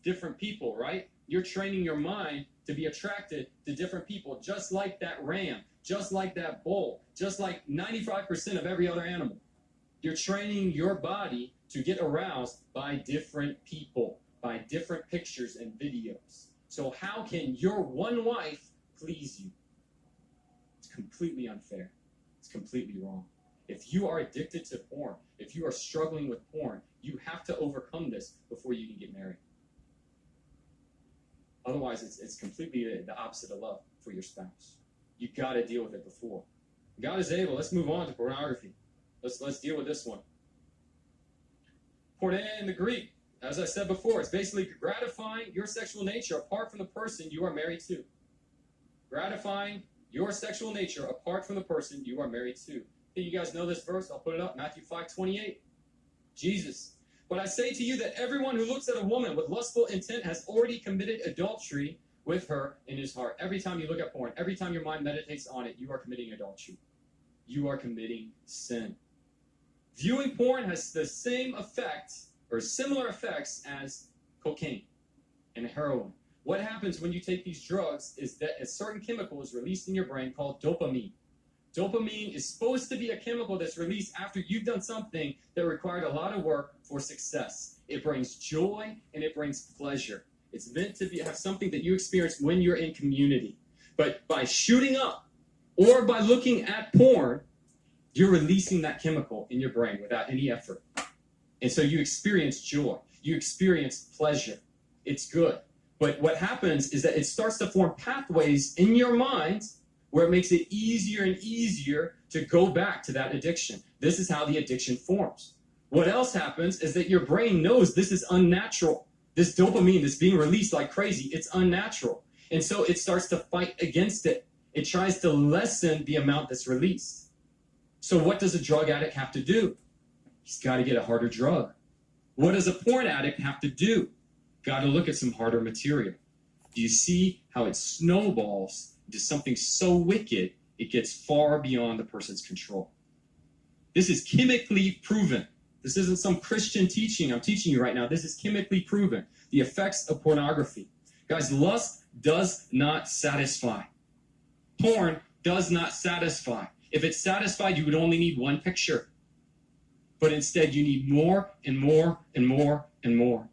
different people, right? You're training your mind to be attracted to different people, just like that ram, just like that bull, just like 95% of every other animal. You're training your body to get aroused by different people, by different pictures and videos. So how can your one wife please you? It's completely unfair. It's completely wrong. If you are addicted to porn, if you are struggling with porn, you have to overcome this before you can get married. Otherwise, it's completely the opposite of love for your spouse. You got to deal with it before. God is able. Let's move on to pornography. Let's deal with this one. Porne in the Greek, as I said before, it's basically gratifying your sexual nature apart from the person you are married to. Gratifying your sexual nature apart from the person you are married to. Hey, you guys know this verse? I'll put it up. Matthew 5:28. Jesus. But I say to you that everyone who looks at a woman with lustful intent has already committed adultery with her in his heart. Every time you look at porn, every time your mind meditates on it, you are committing adultery. You are committing sin. Viewing porn has the same effect or similar effects as cocaine and heroin. What happens when you take these drugs is that a certain chemical is released in your brain called dopamine. Dopamine is supposed to be a chemical that's released after you've done something that required a lot of work for success. It brings joy and it brings pleasure. It's meant to have something that you experience when you're in community. But by shooting up or by looking at porn, you're releasing that chemical in your brain without any effort. And so you experience joy. You experience pleasure. It's good. But what happens is that it starts to form pathways in your mind where it makes it easier and easier to go back to that addiction. This is how the addiction forms. What else happens is that your brain knows this is unnatural. This dopamine that's being released like crazy, it's unnatural. And so it starts to fight against it. It tries to lessen the amount that's released. So what does a drug addict have to do? He's got to get a harder drug. What does a porn addict have to do? Got to look at some harder material. Do you see how it snowballs into something so wicked it gets far beyond the person's control? This is chemically proven. This isn't some Christian teaching I'm teaching you right now. This is chemically proven. The effects of pornography. Guys, lust does not satisfy. Porn does not satisfy. If it satisfied, you would only need one picture. But instead, you need more and more and more and more.